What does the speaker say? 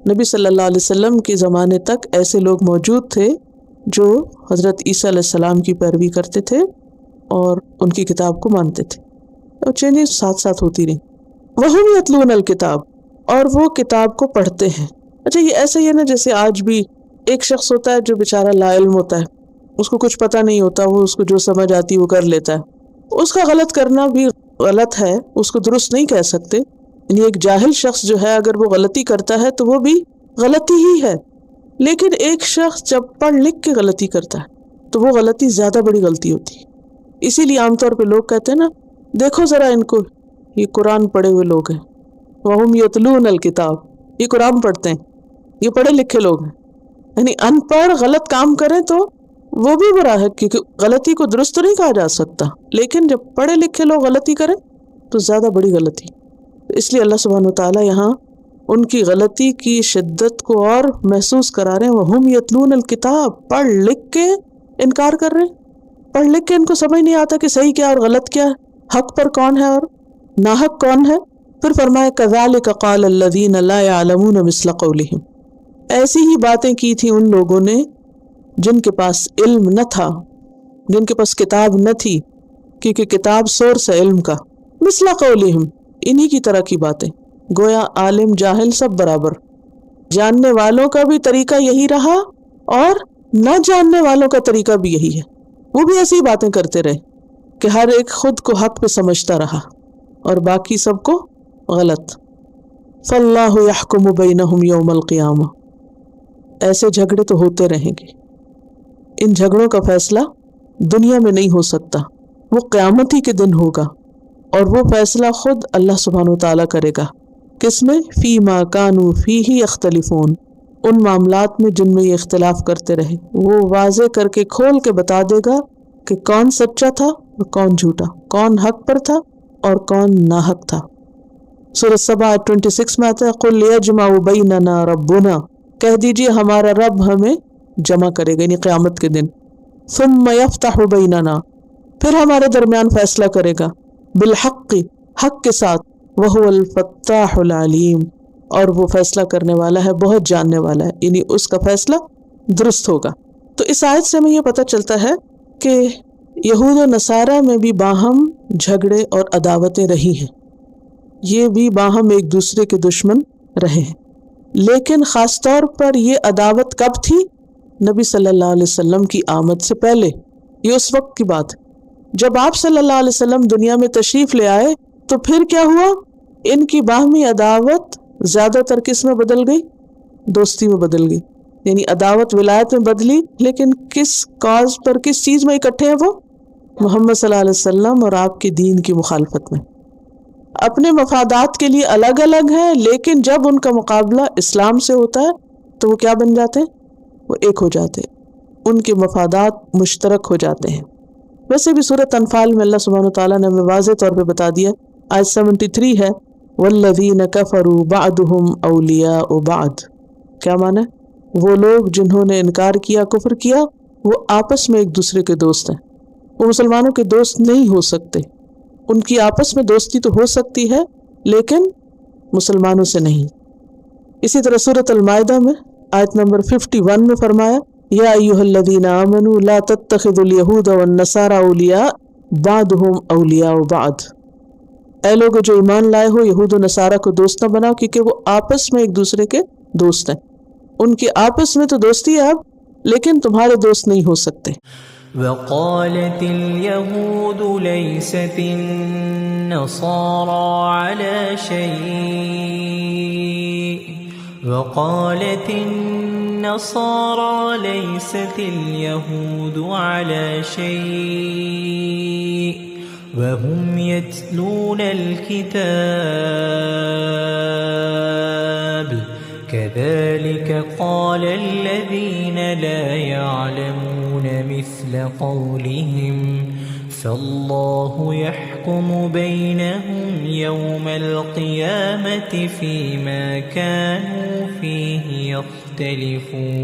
نبی صلی اللہ علیہ وسلم کے زمانے تک ایسے لوگ موجود تھے جو حضرت عیسیٰ علیہ السلام کی پیروی کرتے تھے اور ان کی کتاب کو مانتے تھے، اور چینجز ساتھ ساتھ ہوتی رہی۔ وَهُمْ يَتْلُونَ الْكِتَابَ، اور وہ کتاب کو پڑھتے ہیں۔ اچھا، یہ ایسا ہی ہے نا جیسے آج بھی ایک شخص ہوتا ہے جو بیچارہ لا علم ہوتا ہے، اس کو کچھ پتہ نہیں ہوتا، وہ اس کو جو سمجھ آتی وہ کر لیتا ہے۔ اس کا غلط کرنا بھی غلط ہے، اس کو درست نہیں کہہ سکتے، یعنی ایک جاہل شخص جو ہے اگر وہ غلطی کرتا ہے تو وہ بھی غلطی ہی ہے، لیکن ایک شخص جب پڑھ لکھ کے غلطی کرتا ہے تو وہ غلطی زیادہ بڑی غلطی ہوتی ہے۔ اسی لیے عام طور پہ لوگ کہتے ہیں نا، دیکھو ذرا ان کو، یہ قرآن پڑھے ہوئے لوگ ہیں، وَهُمْ يَتْلُونَ الْكِتَابَ، یہ قرآن پڑھتے ہیں، یہ پڑھے لکھے لوگ ہیں۔ یعنی ان پڑھ غلط کام کریں تو وہ بھی برا ہے، کیونکہ غلطی کو درست تو نہیں کہا جا سکتا، لیکن جب پڑھے لکھے لوگ غلطی کریں تو زیادہ بڑی غلطی۔ اس لیے اللہ سبحانہ وتعالیٰ یہاں ان کی غلطی کی شدت کو اور محسوس کرا رہے ہیں۔ وَهُمْ يَتْلُونَ الْكِتَابَ، پڑھ لکھ کے انکار کر رہے ہیں، پڑھ لکھ کے ان کو سمجھ نہیں آتا کہ صحیح کیا اور غلط کیا ہے، حق پر کون ہے اور ناحق کون ہے۔ پھر فرمایا كَذَلِكَ قَالَ الَّذِينَ لَا يَعْلَمُونَ مِثْلَ قَوْلِهِمْ، ایسی ہی باتیں کی تھی ان لوگوں نے جن کے پاس علم نہ تھا، جن کے پاس کتاب نہ تھی، کیونکہ کتاب سورس ہے علم کا۔ مثل قولہم، انہی کی طرح کی باتیں، گویا عالم جاہل سب برابر، جاننے والوں کا بھی طریقہ یہی رہا اور نہ جاننے والوں کا طریقہ بھی یہی ہے، وہ بھی ایسی باتیں کرتے رہے کہ ہر ایک خود کو حق پہ سمجھتا رہا اور باقی سب کو غلط۔ فاللہ یحکم بینہم یوم القیامہ، ایسے جھگڑے تو ہوتے رہیں گے، ان جھگڑوں کا فیصلہ دنیا میں نہیں ہو سکتا، وہ قیامت ہی کے دن ہوگا، اور وہ فیصلہ خود اللہ سبحانہ وتعالیٰ کرے گا۔ کس میں؟ فیما کانوا فیہ یختلفون، ان معاملات میں جن میں یہ اختلاف کرتے رہے، وہ واضح کر کے کھول کے بتا دے گا کہ کون سچا تھا اور کون جھوٹا، کون حق پر تھا اور کون ناحق تھا۔ سورۃ سبا 26 میں آتا ہے قل یجمع بیننا ربنا، کہہ دیجئے ہمارا رب ہمیں جمع کرے گا، یعنی قیامت کے دن۔ ثم یفتح بیننا، پھر ہمارے درمیان فیصلہ کرے گا، بالحق، حق کے ساتھ، وہو الفتاح العلیم، اور وہ فیصلہ کرنے والا ہے، بہت جاننے والا ہے، یعنی اس کا فیصلہ درست ہوگا۔ تو اس آیت سے ہمیں یہ پتہ چلتا ہے کہ یہود و نصارہ میں بھی باہم جھگڑے اور عداوتیں رہی ہیں، یہ بھی باہم ایک دوسرے کے دشمن رہے ہیں، لیکن خاص طور پر یہ عداوت کب تھی؟ نبی صلی اللہ علیہ وسلم کی آمد سے پہلے، یہ اس وقت کی بات ہے۔ جب آپ صلی اللہ علیہ وسلم دنیا میں تشریف لے آئے تو پھر کیا ہوا؟ ان کی باہمی عداوت زیادہ تر کس میں بدل گئی؟ دوستی میں بدل گئی، یعنی عداوت ولایت میں بدلی، لیکن کس کاز پر، کس چیز میں اکٹھے ہیں؟ وہ محمد صلی اللہ علیہ وسلم اور آپ کے دین کی مخالفت میں، اپنے مفادات کے لیے الگ الگ ہیں، لیکن جب ان کا مقابلہ اسلام سے ہوتا ہے تو وہ کیا بن جاتے ہیں؟ وہ ایک ہو جاتے ہیں، ان کے مفادات مشترک ہو جاتے ہیں۔ ویسے بھی سورۃ انفال میں اللہ سبحانہ وتعالیٰ نے ہمیں واضح طور پہ بتا دیا، آیت 73 ہے والذین کفروا بعضهم اولیاء بعض، کیا معنی ہے؟ وہ لوگ جنہوں نے انکار کیا، کفر کیا، وہ آپس میں ایک دوسرے کے دوست ہیں، وہ مسلمانوں کے دوست نہیں ہو سکتے، ان کی آپس میں دوستی تو ہو سکتی ہے لیکن مسلمانوں سے نہیں۔ اسی طرح سورۃ المائدہ میں آیت نمبر 51 میں فرمایا یا ایھا الذین آمنوا لا تتخذوا اليہود والنصارى اولیاء بعضهم اولیاء بعض، اے لوگ جو ایمان لائے ہو، یہود و نصارہ کو دوست نہ بناؤ، کیونکہ وہ آپس میں ایک دوسرے کے دوست ہیں، ان کی آپس میں تو دوستی ہے اب، لیکن تمہارے دوست نہیں ہو سکتے۔ وقالت اليهود ليست النصارى على شيء وقالت النصارى ليست اليهود على شيء وهم يتلون الكتاب كذلك قال الذين لا يعلمون مثل قولهم فالله يحكم بينهم يوم القيامة فيما كانوا فيه يختلفون